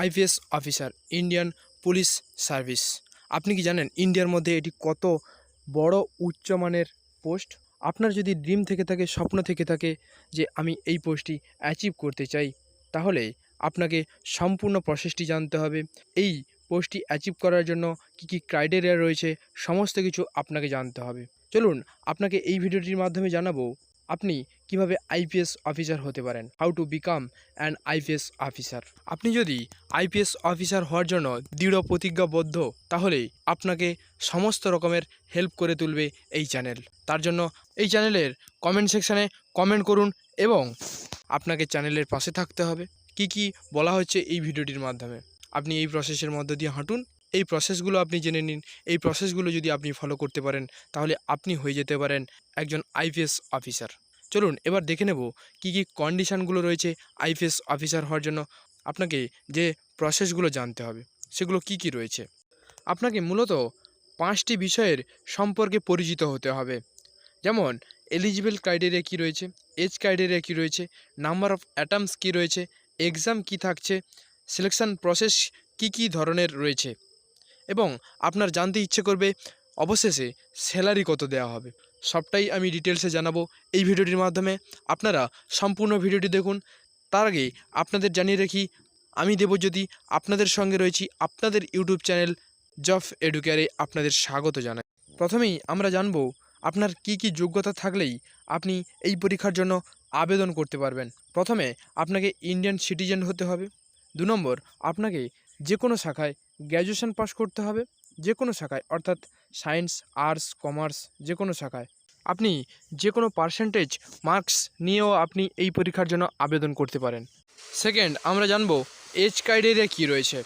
IPS officer, Indian police service. আপনি কি জানেন ইন্ডিয়ার মধ্যে এটি কত বড় উচ্চমানের পোস্ট? আপনার যদি ড্রিম থেকে থাকে, স্বপ্ন থেকে থাকে যে আমি এই পোস্টটি অ্যাচিভ করতে চাই, তাহলে আপনাকে সম্পূর্ণ প্রসেসটি জানতে হবে। এই পোস্টটি অ্যাচিভ করার জন্য কী কী ক্রাইটেরিয়া রয়েছে, সমস্ত কিছু আপনাকে জানতে হবে। চলুন আপনাকে এই ভিডিওটির মাধ্যমে জানাবো আপনি কিভাবে আইপিএস অফিসার হতে পারেন, how to become an IPS officer. আপনি যদি আইপিএস অফিসার হওয়ার জন্য দৃঢ় প্রতিজ্ঞাবদ্ধ, তাহলে আপনাকে সমস্ত রকমের হেল্প করে তুলবে এই চ্যানেল। তার জন্য এই চ্যানেলের কমেন্ট সেকশানে কমেন্ট করুন এবং আপনাকে চ্যানেলের পাশে থাকতে হবে। কি কি বলা হচ্ছে এই ভিডিওটির মাধ্যমে, আপনি এই প্রসেসের মধ্য দিয়ে হাঁটুন, এই প্রসেসগুলো আপনি জেনে নিন। এই প্রসেসগুলো যদি আপনি ফলো করতে পারেন, তাহলে আপনি হয়ে যেতে পারেন একজন আইপিএস অফিসার। চলুন এবার দেখে নেব কি কি কন্ডিশানগুলো রয়েছে আইপিএস অফিসার হওয়ার জন্য। আপনাকে যে প্রসেসগুলো জানতে হবে সেগুলো কি কি রয়েছে। আপনাকে মূলত 5টি বিষয়ের সম্পর্কে পরিচিত হতে হবে, যেমন এলিজিবল ক্রাইটেরিয়া কী রয়েছে, এজ ক্রাইটেরিয়া কী রয়েছে, নাম্বার অফ অ্যাটেম্পটস কী রয়েছে, এক্সাম কী থাকছে, সিলেকশন প্রসেস কি কি ধরনের রয়েছে, এবং আপনার জানতে ইচ্ছে করবে অবশেষে স্যালারি কত দেওয়া হবে। সবটাই আমি ডিটেলসে জানাবো এই ভিডিওটির মাধ্যমে। আপনারা সম্পূর্ণ ভিডিওটি দেখুন। তার আগে আপনাদের জানিয়ে রাখি, আমি দেবজ্যোতি আপনাদের সঙ্গে রয়েছি আপনাদের ইউটিউব চ্যানেল জব এডুকেয়ারে আপনাদের স্বাগত জানাই। প্রথমেই আমরা জানবো আপনার কি কি যোগ্যতা থাকলেই আপনি এই পরীক্ষার জন্য আবেদন করতে পারবেন। প্রথমে আপনাকে ইন্ডিয়ান সিটিজেন হতে হবে। 2 নম্বর, আপনাকে যে কোনো শাখায় গ্র্যাজুয়েশন পাস করতে হবে, যে কোনো শাখায়, অর্থাৎ সায়েন্স, আর্টস, কমার্স, যে কোনো শাখায়। আপনি যে কোনো পার্সেন্টেজ মার্কস নিয়েও আপনি এই পরীক্ষার জন্য আবেদন করতে পারেন। সেকেন্ড, আমরা জানবো এজ ক্রাইটেরিয়া কী রয়েছে।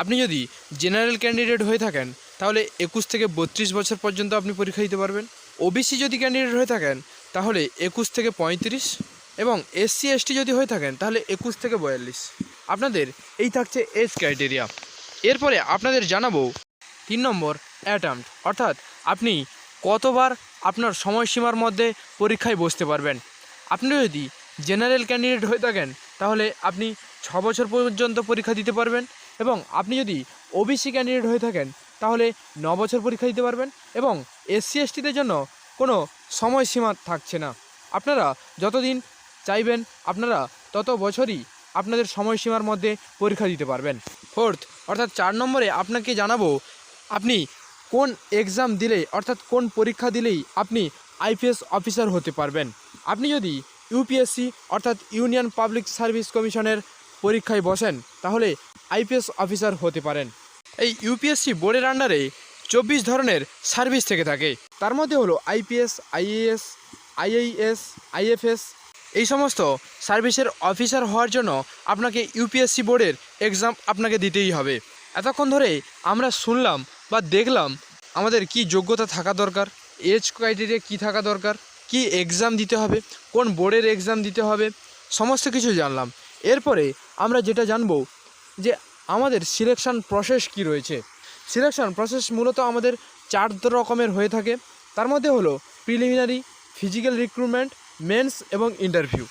আপনি যদি জেনারেল ক্যান্ডিডেট হয়ে থাকেন, তাহলে 21 থেকে 32 বছর পর্যন্ত আপনি পরীক্ষা দিতে পারবেন। ওবিসি যদি ক্যান্ডিডেট হয়ে থাকেন, তাহলে 21 থেকে 35, এবং এসসি এসটি যদি হয়ে থাকেন, তাহলে 21 থেকে 42। আপনাদের এই থাকছে এজ ক্রাইটেরিয়া। এরপরে আপনাদের জানাবো 3 নম্বর, অ্যাটেম্পট, অর্থাৎ আপনি কতবার আপনার সময়সীমার মধ্যে পরীক্ষায় বসতে পারবেন। আপনি যদি জেনারেল ক্যান্ডিডেট হয়ে থাকেন, তাহলে আপনি 6 বছর পর্যন্ত পরীক্ষা দিতে পারবেন, এবং আপনি যদি ওবিসি ক্যান্ডিডেট হয়ে থাকেন, তাহলে 9 বছর পরীক্ষা দিতে পারবেন, এবং এসসি এসটিদের জন্য কোনো সময়সীমা থাকছে না। আপনারা যতদিন চাইবেন, আপনারা তত বছরই আপনাদের সময়সীমার মধ্যে পরীক্ষা দিতে পারবেন। ফোর্থ, অর্থাৎ 4 নম্বরে আপনাকে জানাবো আপনি কোন এক্সাম দিলে, অর্থাৎ কোন পরীক্ষা দিলেই আপনি আইপিএস অফিসার হতে পারবেন। আপনি যদি ইউপিএসসি, অর্থাৎ ইউনিয়ন পাবলিক সার্ভিস কমিশনের পরীক্ষায় বসেন, তাহলে আইপিএস অফিসার হতে পারেন। এই ইউপিএসসি বোর্ডের আন্ডারে 24 ধরনের সার্ভিস থেকে থাকে। তার মধ্যে হলো আইপিএস, আইএএস, আইএইএস, আইএফএস। এই সমস্ত সার্ভিসের অফিসার হওয়ার জন্য আপনাকে ইউপিএসসি বোর্ডের এক্সাম আপনাকে দিতেই হবে। এতক্ষণ ধরে আমরা শুনলাম বা দেখলাম আমাদের কি যোগ্যতা থাকা দরকার, এজ ক্রাইটেরিয়া কী থাকা দরকার, কি এক্সাম দিতে হবে, কোন বোর্ডের এক্সাম দিতে হবে, সমস্ত কিছু জানলাম। এরপরে আমরা যেটা জানবো যে আমাদের সিলেকশন প্রসেস কি রয়েছে। সিলেকশন প্রসেস মূলত আমাদের 4 রকমের হয়ে থাকে। তার মধ্যে হলো প্রিলিমিনারি, ফিজিক্যাল রিক্রুটমেন্ট, মেন্স এবং ইন্টারভিউ।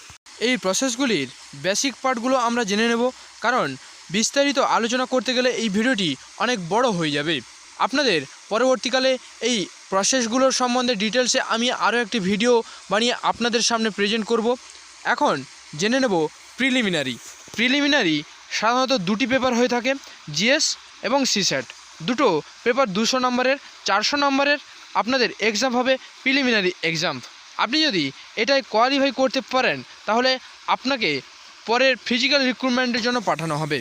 এই প্রসেসগুলির বেসিক পার্টগুলো আমরা জেনে নেব, কারণ বিস্তারিত আলোচনা করতে গেলে এই ভিডিওটি অনেক বড় হয়ে যাবে। আপনাদের পরবর্তীকালে এই প্রসেসগুলোর সম্বন্ধে ডিটেলসে আমি আরও একটি ভিডিও বানিয়ে আপনাদের সামনে প্রেজেন্ট করব। এখন জেনে নেব প্রিলিমিনারি। প্রিলিমিনারি সাধারণত 2টি পেপার হয়ে থাকে, জিএস এবং সিস্যাট। দুটো পেপার 200 নম্বরের, 400 নম্বরের আপনাদের এক্সাম হবে প্রিলিমিনারি এক্সাম। আপনি যদি এটাই কোয়ালিফাই করতে পারেন, তাহলে আপনাকে পরের ফিজিক্যাল রিক্রুটমেন্টের জন্য পাঠানো হবে।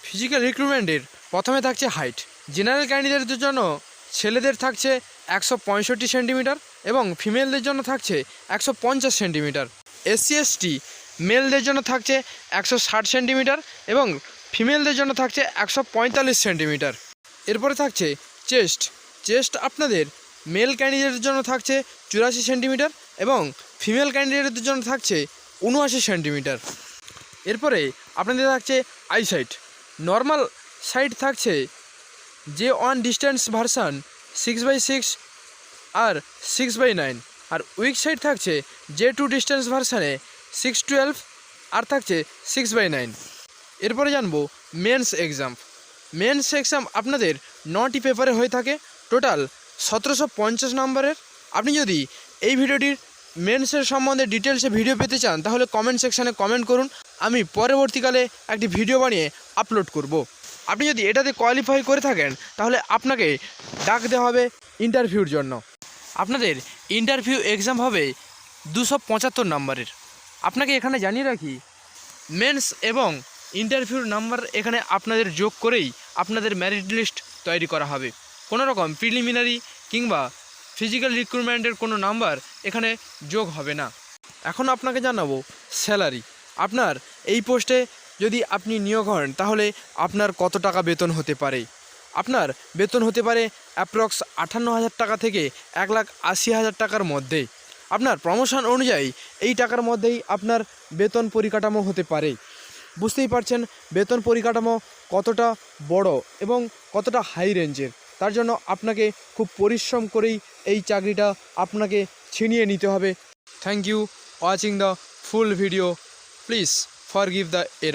ফিজিক্যাল রিক্রুটমেন্টের প্রথমে থাকছে হাইট। জেনারেল ক্যান্ডিডেটদের জন্য ছেলেদের থাকছে 165 সেন্টিমিটার এবং ফিমেলদের জন্য থাকছে 150 সেন্টিমিটার। এসসি এসটি মেলদের জন্য থাকছে 160 সেন্টিমিটার এবং ফিমেলদের জন্য থাকছে 145 সেন্টিমিটার। এরপরে থাকছে চেস্ট। চেস্ট আপনাদের মেল ক্যান্ডিডেটের জন্য থাকছে 84 সেন্টিমিটার এবং ফিমেল ক্যান্ডিডেটদের জন্য থাকছে 79 সেন্টিমিটার। এরপরে আপনাদের থাকছে আইসাইট। নর্মাল সাইট থাকছে J1 ডিস্টেন্স ভার্সান 6/6 আর 6/9, আর উইক সাইট থাকছে J2 ডিস্টেন্স ভার্সানে 6/12 আর থাকছে 6/9। এরপরে জানবো মেন্স এক্সাম। মেন্স এক্সাম আপনাদের 9টি পেপারে হয়ে থাকে, টোটাল 1750 নম্বরের। আপনি যদি এই ভিডিওটির মেন্সের সম্বন্ধে ডিটেলসে ভিডিও পেতে চান তাহলে কমেন্ট সেকশানে কমেন্ট করুন, আমি পরবর্তীকালে একটি ভিডিও বানিয়ে আপলোড করব। আপনি যদি এটাতে কোয়ালিফাই করে থাকেন তাহলে আপনাকে ডাক দেওয়া হবে ইন্টারভিউর জন্য। আপনাদের ইন্টারভিউ এক্সাম হবে 275 নম্বরের। আপনাকে এখানে জানিয়ে রাখি, মেন্স এবং ইন্টারভিউর নাম্বার এখানে আপনাদের যোগ করেই আপনাদের মেরিট লিস্ট তৈরি করা হবে। কোনো রকম প্রিলিমিনারি কিংবা ফিজিক্যাল রিক্রুটমেন্টের কোনো নাম্বার এখানে যোগ হবে না। এখন আপনাকে জানাবো স্যালারি। আপনার এই পোস্টে যদি আপনি নিয়োগ হন তাহলে আপনার কত টাকা বেতন হতে পারে। আপনার বেতন হতে পারে অ্যাপ্রক্স 58,000 টাকা থেকে 1,80,000 টাকার মধ্যে। আপনার প্রমোশন অনুযায়ী এই টাকার মধ্যেই আপনার বেতন পরিকাঠামো হতে পারে। বুঝতেই পারছেন বেতন পরিকাঠামো কতটা বড় এবং কতটা হাই রেঞ্জের। তার জন্য আপনাকে খুব পরিশ্রম করেই এই চাকরিটা আপনাকে ছিনিয়ে নিতে হবে। Thank you watching the full video. Please forgive the error.